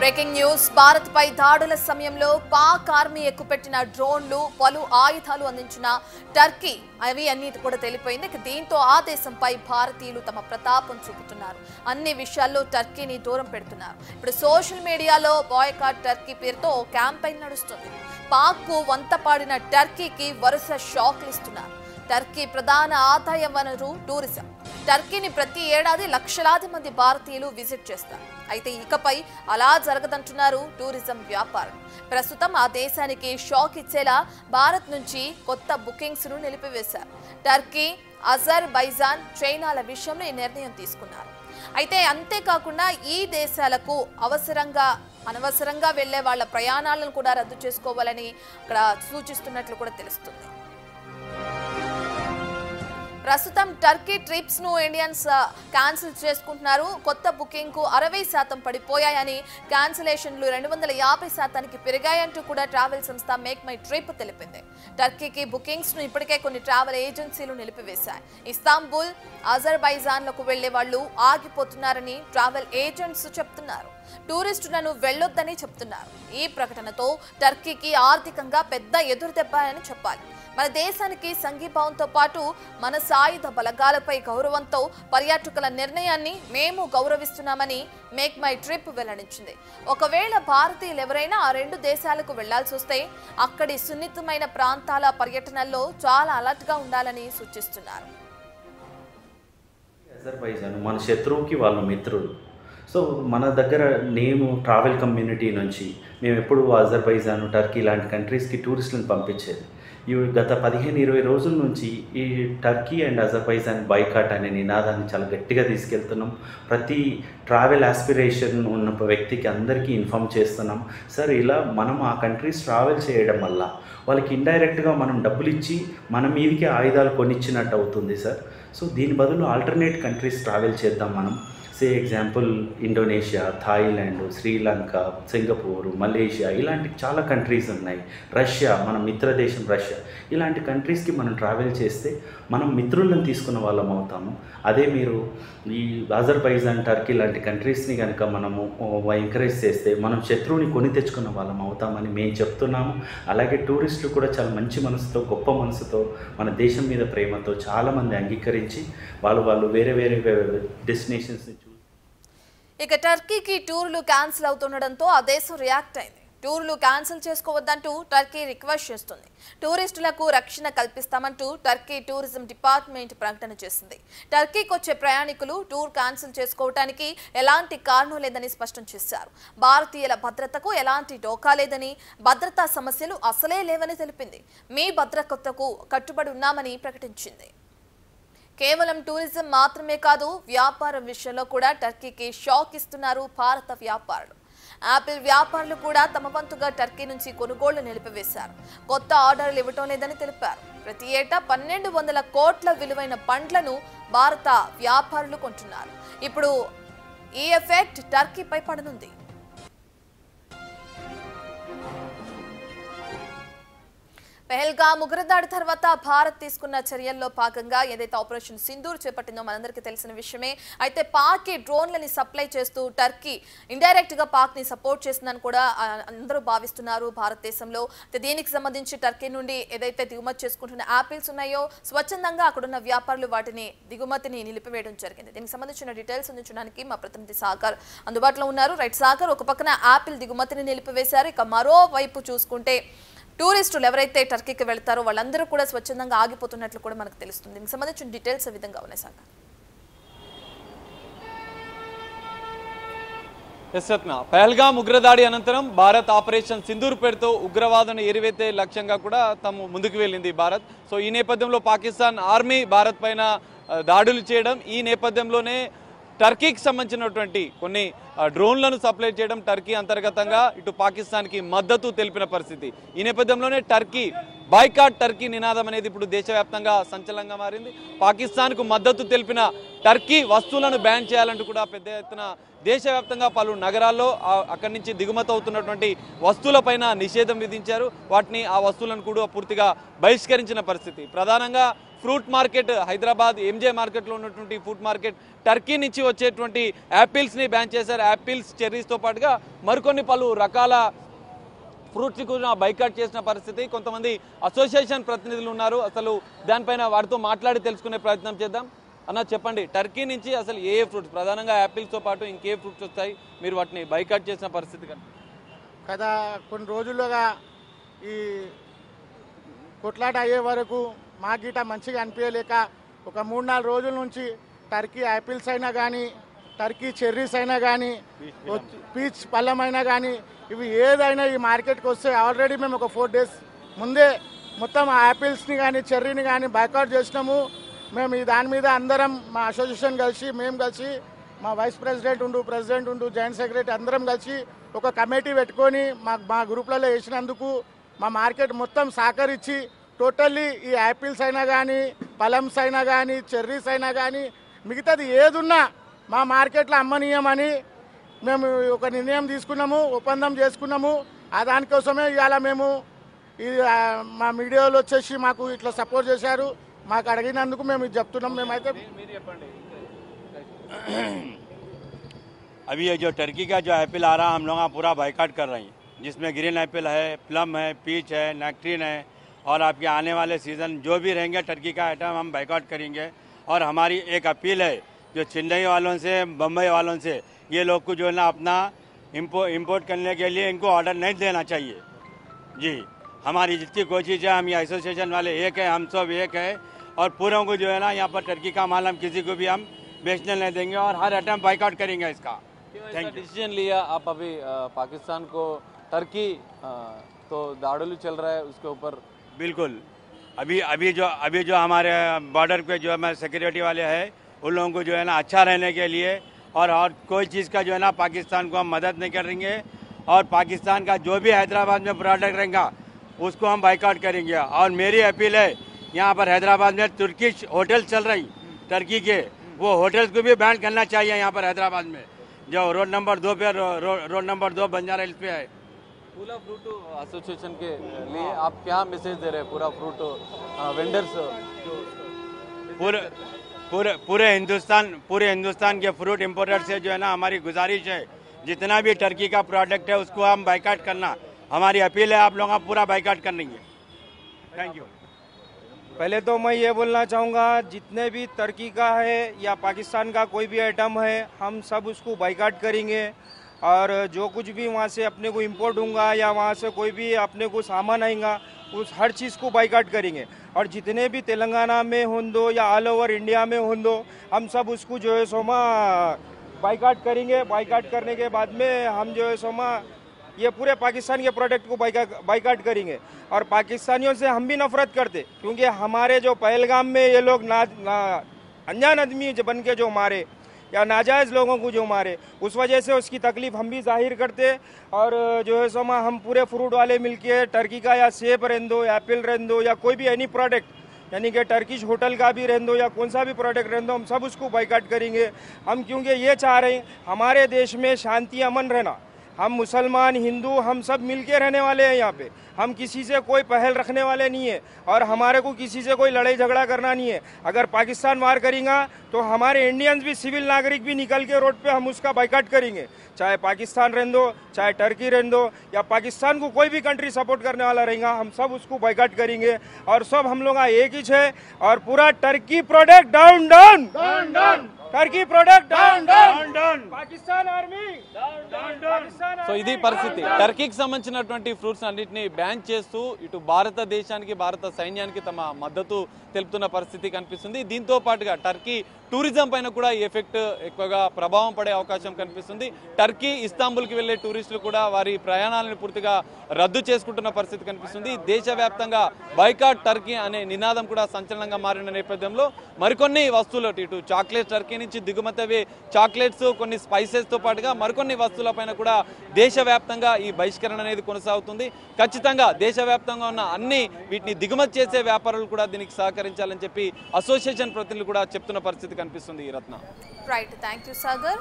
Breaking news Bharat పై దాడుల సమయంలో Pak army ఎక్కుపెట్టిన డ్రోన్లు పలు ఆయుధాలు అందించిన టర్కీ అవి అన్ని కూడా తెలిపోయింది. దీంతో ఆ దేశంపై భారతీయులు తమ ప్రతాపం చూపుతున్నారు. అన్ని విషయాల్లో టర్కీని దూరం పెడుతున్నారు. ఇప్పుడు సోషల్ మీడియాలో బాయ్కాట్ టర్కీ పేరుతో క్యాంపెయిన్ నడుస్తుంది. పాక్ కు వంతపాడిన టర్కీకి వరుస షాక్లు ఇస్తున్నారు. టర్కీ ప్రధాన ఆదాయ వనరు టూరిజం. టర్కీని ప్రతి ఏడాది లక్షలాది మంది భారతీయులు విజిట్ చేస్తారు. అయితే ఇకపై అలా జరగదంటున్నారు టూరిజం వ్యాపారం. ప్రస్తుతం ఆ దేశానికి షాక్ ఇచ్చేలా భారత్ నుంచి కొత్త బుకింగ్స్ ను నిలిపివేశారు. టర్కీ, అజర్బైజాన్, చైనాల విషయంలో ఈ నిర్ణయం తీసుకున్నారు. అయితే అంతేకాకుండా ఈ దేశాలకు అనవసరంగా వెళ్లే వాళ్ళ ప్రయాణాలను కూడా రద్దు చేసుకోవాలని ఇక్కడ సూచిస్తున్నట్లు కూడా తెలుస్తుంది. ప్రస్తుతం టర్కీ ట్రిప్స్ ను ఇండియన్స్ క్యాన్సిల్ చేసుకుంటున్నారు. కొత్త బుకింగ్ కు 60% పడిపోయాయని, క్యాన్సిలేషన్లు 250% పెరిగాయంటూ కూడా ట్రావెల్ సంస్థ మేక్ మై ట్రిప్ తెలిపింది. టర్కీకి బుకింగ్స్ ను ఇప్పటికే కొన్ని ట్రావెల్ ఏజెన్సీలు నిలిపివేశాయి. ఇస్తాంబుల్, అజర్బైజాన్లకు వెళ్లే వాళ్లు ఆగిపోతున్నారని ట్రావెల్ ఏజెంట్స్ చెప్తున్నారు. టూరిస్టులను వెళ్లొద్దని చెప్తున్నారు. ఈ ప్రకటనతో టర్కీకి ఆర్థికంగా పెద్ద ఎదురుదెబ్బ అని చెప్పాలి. మన దేశానికి సంఘీభావంతో పాటు మన సాయుధ బలగాలపై గౌరవంతో పర్యాటకుల నిర్ణయాన్ని మేము గౌరవిస్తున్నామని మేక్ మై ట్రిప్ వెల్లడించింది. ఒకవేళ భారతీయులు ఎవరైనా ఆ రెండు దేశాలకు వెళ్లాల్సి వస్తే అక్కడి సున్నితమైన ప్రాంతాల పర్యటనల్లో చాలా అలర్ట్ గా ఉండాలని సూచిస్తున్నారు. అజర్బైజాన్ మన శత్రువుకి వాళ్ళ మిత్రులు. సో మన దగ్గర నేను ట్రావెల్ కమ్యూనిటీ నుంచి మేము ఎప్పుడు అజర్బైజాన్, టర్కీ లాంటి కంట్రీస్కి టూరిస్టులను పంపించేది. గత 15-20 రోజుల నుంచి ఈ టర్కీ అండ్ అజర్బైజాన్ బాయ్కాట్ అనే నినాదాన్ని చాలా గట్టిగా తీసుకెళ్తున్నాం. ప్రతి ట్రావెల్ ఆస్పిరేషన్ ఉన్న వ్యక్తికి అందరికీ ఇన్ఫామ్ చేస్తున్నాం. సార్, ఇలా మనం ఆ కంట్రీస్ ట్రావెల్ చేయడం వల్ల వాళ్ళకి ఇండైరెక్ట్గా మనం డబ్బులు ఇచ్చి మన మీదకి ఆయుధాలు కొనిచ్చినట్టు అవుతుంది సార్. సో దీని బదులు ఆల్టర్నేట్ కంట్రీస్ ట్రావెల్ చేద్దాం మనం. సే example Indonesia, Thailand, Sri Lanka, Singapore, Malaysia ఇలాంటి చాలా కంట్రీస్ ఉన్నాయి. రష్యా, మన మిత్ర దేశం రష్యా, ఇలాంటి కంట్రీస్కి మనం ట్రావెల్ చేస్తే మనం మిత్రులను తీసుకున్న వాళ్ళం అవుతాము. అదే మీరు ఈ అజర్బైజాన్, టర్కీ లాంటి కంట్రీస్ని కనుక మనము ఎంకరేజ్ చేస్తే మనం శత్రువుని కొని తెచ్చుకున్న వాళ్ళం అవుతామని మేము చెప్తున్నాము. అలాగే టూరిస్టులు కూడా చాలా మంచి మనసుతో, గొప్ప మనసుతో, మన దేశం మీద ప్రేమతో చాలామంది అంగీకరించి వాళ్ళు వేరే డెస్టినేషన్స్. ఇక టర్కీకి టూర్లు క్యాన్సిల్ అవుతుండడంతో ఆ దేశం రియాక్ట్ అయింది. టూర్లు క్యాన్సిల్ చేసుకోవద్దంటూ టర్కీ రిక్వెస్ట్ చేస్తుంది. టూరిస్టులకు రక్షణ కల్పిస్తామంటూ టర్కీ టూరిజం డిపార్ట్మెంట్ ప్రకటన చేసింది. టర్కీకి వచ్చే ప్రయాణికులు టూర్ క్యాన్సిల్ చేసుకోవడానికి ఎలాంటి కారణం లేదని స్పష్టం చేశారు. భారతీయుల భద్రతకు ఎలాంటి డోకా లేదని, భద్రతా సమస్యలు అసలే లేవని తెలిపింది. మీ భద్రతకు కట్టుబడి ఉన్నామని ప్రకటించింది. కేవలం టూరిజం మాత్రమే కాదు, వ్యాపారం విషయంలో కూడా టర్కీకి షాక్ ఇస్తున్నారు భారత వ్యాపారులు. యాపిల్ వ్యాపారులు కూడా తమ వంతుగా టర్కీ నుంచి కొనుగోళ్లు నిలిపివేశారు. కొత్త ఆర్డర్లు ఇవ్వటం లేదని తెలిపారు. ప్రతి ఏటా 1200 కోట్ల విలువైన పండ్లను భారత వ్యాపారులు కొంటున్నారు. ఇప్పుడు ఈ ఎఫెక్ట్ టర్కీపై పడనుంది. పెహల్గాం ఉగ్రదాడి తర్వాత భారత్ తీసుకున్న చర్యల్లో భాగంగా ఏదైతే ఆపరేషన్ సింధూర్ చేపట్టిందో మనందరికీ తెలిసిన విషయమే. అయితే పాక్ డ్రోన్లని సప్లై చేస్తూ టర్కీ ఇండైరెక్ట్ గా పాక్ ని సపోర్ట్ చేసిందని కూడా అందరూ భావిస్తున్నారు భారతదేశంలో. దీనికి సంబంధించి టర్కీ నుండి ఏదైతే దిగుమతి చేసుకుంటున్న యాపిల్స్ ఉన్నాయో స్వచ్ఛందంగా అక్కడున్న వ్యాపారులు వాటిని దిగుమతిని నిలిపివేయడం జరిగింది. దీనికి సంబంధించిన డీటెయిల్స్ అందించడానికి మా ప్రతినిధి సాగర్ అందుబాటులో ఉన్నారు. రైట్ సాగర్, ఒక పక్కన యాపిల్ దిగుమతిని నిలిపివేశారు. ఇక మరోవైపు చూసుకుంటే టూరిస్టులు ఎవరైతే టర్కీకి వెళ్తారో వాళ్ళందరూ కూడా స్వచ్ఛందంగా ఆగిపోతున్నట్లు కూడా మనకు తెలుస్తుంది. దీనికి సంబంధించిన డీటెయిల్స్ ఏ విధంగా ఉన్నాయి సార్? పహల్గాం ఉగ్రదాడి అనంతరం భారత్ ఆపరేషన్ సింధూర్ పేరుతో ఉగ్రవాదును ఏరివేతే లక్ష్యంగా కూడా తాము ముందుకు వెళ్ళింది భారత్. సో ఈ నేపథ్యంలో పాకిస్తాన్ ఆర్మీ భారత్ పైన దాడులు చేయడం, ఈ నేపథ్యంలోనే టర్కీకి సంబంధించినటువంటి కొన్ని డ్రోన్లను సప్లై చేయడం, టర్కీ అంతర్గతంగా ఇటు పాకిస్తాన్కి మద్దతు తెలిపిన పరిస్థితి. ఈ నేపథ్యంలోనే టర్కీ బాయ్కాట్ టర్కీ నినాదం అనేది ఇప్పుడు దేశవ్యాప్తంగా సంచలనంగా మారింది. పాకిస్తాన్కు మద్దతు తెలిపిన టర్కీ వస్తువులను బ్యాన్ చేయాలంటూ కూడా పెద్ద ఎత్తున దేశవ్యాప్తంగా పలు నగరాల్లో అక్కడి నుంచి దిగుమతి అవుతున్నటువంటి వస్తువులపైన నిషేధం విధించారు. వాటిని ఆ వస్తువులను కూడా పూర్తిగా బహిష్కరించిన పరిస్థితి. ప్రధానంగా ఫ్రూట్ మార్కెట్ హైదరాబాద్ ఎంజే మార్కెట్లో ఉన్నటువంటి ఫ్రూట్ మార్కెట్ టర్కీ నుంచి వచ్చేటువంటి యాపిల్స్ని బ్యాన్ చేశారు. యాపిల్స్, చెర్రీస్తో పాటుగా మరికొన్ని పలు రకాల ఫ్రూట్స్ కూడా బైకాట్ చేసిన పరిస్థితి. కొంతమంది అసోసియేషన్ ప్రతినిధులు ఉన్నారు. అసలు దానిపైన వారితో మాట్లాడి తెలుసుకునే ప్రయత్నం చేద్దాం. అన్న చెప్పండి, టర్కీ నుంచి అసలు ఏ ఫ్రూట్స్, ప్రధానంగా యాపిల్స్తో పాటు ఇంకే ఫ్రూట్స్ వస్తాయి, మీరు వాటిని బైకాట్ చేసిన పరిస్థితి కదా? కొన్ని రోజులుగా ఈ కొట్లాట అయ్యే వరకు మా గీట మంచిగా అనిపించలేక ఒక 3-4 రోజుల నుంచి టర్కీ యాపిల్స్ అయినా కానీ, టర్కీ చెర్రీస్ అయినా కానీ, పీచ్ పళ్ళం అయినా కానీ, ఇవి ఏదైనా ఈ మార్కెట్కి వస్తే ఆల్రెడీ మేము ఒక 4 days ముందే మొత్తం యాపిల్స్ని కానీ చెర్రీని కానీ బైకాట్ చేసినాము. మేము ఈ దాని మీద అందరం మా అసోసియేషన్ కలిసి, మేము కలిసి, మా వైస్ ప్రెసిడెంట్ ఉండు, జాయింట్ సెక్రటరీ అందరం కలిసి ఒక కమిటీ పెట్టుకొని మా గ్రూప్లలో వేసినందుకు మా మార్కెట్ మొత్తం సహకరించి టోటల్లీ ఈ యాపిల్స్ అయినా కానీ, పలమ్స్ అయినా కానీ, చెర్రీస్ అయినా కానీ, మిగతాది ఏదున్నా మా మార్కెట్లో అమ్మనీయమని మేము ఒక నిర్ణయం తీసుకున్నాము, ఒప్పందం చేసుకున్నాము. ఆ దానికోసమే ఇవాళ మేము ఈ మా మీడియాలో వచ్చేసి మాకు ఇట్లా సపోర్ట్ చేశారు. మాకు అడిగినందుకు మేము ఇది చెప్తున్నాం. మేమైతే अभी ये जो टर्की का जो एप्पल आ रहा है, हम लोग पूरा बाइकाट कर रहे हैं, जिसमें ग्रीन एप्पल है, प्लम है, पीच है, नेक्ट्रीन है, और आपके आने वाले सीज़न जो भी रहेंगे टर्की का आइटम हम बाइकाट करेंगे। और हमारी एक अपील है जो चेन्नई वालों से, बम्बई वालों से, ये लोग को जो है ना अपना इम्पोर्ट करने के लिए इनको ऑर्डर नहीं देना चाहिए जी। हमारी जितनी कोशिश है, हम ये एसोसिएशन वाले एक है, हम सब एक है, और पूरों को जो है ना यहाँ पर टर्की का माल हम किसी को भी हम बेचने नहीं देंगे और हर आइटम बाइकाट करेंगे इसका। डिसीजन लिया आप अभी पाकिस्तान को टर्की तो दाड़ुलू चल रहा है उसके ऊपर? बिल्कुल, अभी जो हमारे बॉर्डर पे जो हमारे सिक्योरिटी वाले हैं उन लोगों को जो है ना अच्छा रहने के लिए और कोई चीज़ का जो है ना पाकिस्तान को हम मदद नहीं करेंगे, और पाकिस्तान का जो भी हैदराबाद में प्रोडक्ट रहेगा उसको हम बाइकाट करेंगे। और मेरी अपील है, यहाँ पर हैदराबाद में तुर्किश होटल चल रही टर्की के, वो होटल्स को भी बैन करना चाहिए यहाँ पर हैदराबाद में, जो रोड नंबर 2 पे रोड नंबर 2 बंजारा हिल्स पे है। पूरा फ्रूट एसोसिएशन के लिए आप क्या मैसेज दे रहे हैं पूरा फ्रूट वेंडर्स? पूरे हिंदुस्तान के फ्रूट इम्पोर्टर से जो है ना हमारी गुजारिश है, जितना भी टर्की का प्रोडक्ट है उसको हम बाइकाट करना, हमारी अपील है, आप लोग पूरा बाइकाट करेंगे। Thank you. पहले तो मैं ये बोलना चाहूँगा, जितने भी टर्की का है या पाकिस्तान का कोई भी आइटम है हम सब उसको बाइकाट करेंगे, और जो कुछ भी वहाँ से अपने को इम्पोर्ट होगा या वहाँ से कोई भी अपने को सामान आएगा उस हर चीज़ को बाइकाट करेंगे। और जितने भी तेलंगाना में हों या ऑल ओवर इंडिया में हों, हम सब उसको जो है सोमा बाइकाट करेंगे। बाइकाट करने के बाद में हम जो है सोमा ये पूरे पाकिस्तान के प्रोडक्ट को बाइकाट करेंगे। और पाकिस्तानियों से हम भी नफरत करते, क्योंकि हमारे जो पहलगाम में ये लोग अनजान आदमी बन के जो मारे या नाजायज़ लोगों को जो मारे, उस वजह से उसकी तकलीफ हम भी जाहिर करते। और जो है सोमा हम पूरे फ्रूट वाले मिलके टर्की का या सेब रहने दो, एप्पल रहने दो, या कोई भी एनी प्रोडक्ट यानी कि टर्किश होटल का भी रहने दो या कौन सा भी प्रोडक्ट रहने दो, हम सब उसको बाइकाट करेंगे। हम क्योंकि ये चाह रहे हैं हमारे देश में शांति अमन रहना, हम मुसलमान हिंदू हम सब मिलके रहने वाले हैं यहाँ पे, हम किसी से कोई पहल रखने वाले नहीं है और हमारे को किसी से कोई लड़ाई झगड़ा करना नहीं है। अगर पाकिस्तान वार करेगा तो हमारे इंडियंस भी, सिविल नागरिक भी निकल के रोड पे हम उसका बाइकाट करेंगे, चाहे पाकिस्तान रहने दो, चाहे टर्की रहने दो, या पाकिस्तान को कोई भी कंट्री सपोर्ट करने वाला रहेगा, हम सब उसको बाइकाट करेंगे। और सब हम लोग एक ही है, और पूरा Turkey product down down down down, Turkey product down down down, Pakistan army down down. So ఇది పరిస్థితి. టర్కీకి సంబంధించినటువంటి ఫ్రూట్స్ అన్నింటినీ బ్యాన్ చేస్తూ ఇటు భారతదేశానికి, భారత సైన్యానికి తమ మద్దతు తెలుపుతున్న పరిస్థితి కనిపిస్తుంది. దీంతో పాటుగా టర్కీ టూరిజం పైన కూడా ఈ ఎఫెక్ట్ ఎక్కువగా ప్రభావం పడే అవకాశం కనిపిస్తుంది. టర్కీ, ఇస్తాంబుల్కి వెళ్లే టూరిస్టులు కూడా వారి ప్రయాణాలను పూర్తిగా రద్దు చేసుకుంటున్న పరిస్థితి కనిపిస్తుంది. దేశవ్యాప్తంగా బైకాట్ టర్కీ అనే నినాదం కూడా సంచలనంగా మారిన నేపథ్యంలో మరికొన్ని వస్తువులు, ఇటు చాక్లెట్ టర్కీ టర్కీ నుంచి దిగుమతి అయ్యే చాక్లెట్స్, కొన్ని స్పైసెస్తో పాటుగా మరికొన్ని వస్తువులపైన కూడా దేశవ్యాప్తంగా ఈ బహిష్కరణ అనేది కొనసాగుతుంది. ఖచ్చితంగా దేశవ్యాప్తంగా ఉన్న అన్ని వీటిని దిగుమతి చేసే వ్యాపారులు కూడా దీనికి సహకరించాలని చెప్పి అసోసియేషన్ ప్రతినిధులు కూడా చెప్తున్న పరిస్థితి కనిపిస్తుంది. ఈ రత్న రైట్, థ్యాంక్ యూ సాగర్.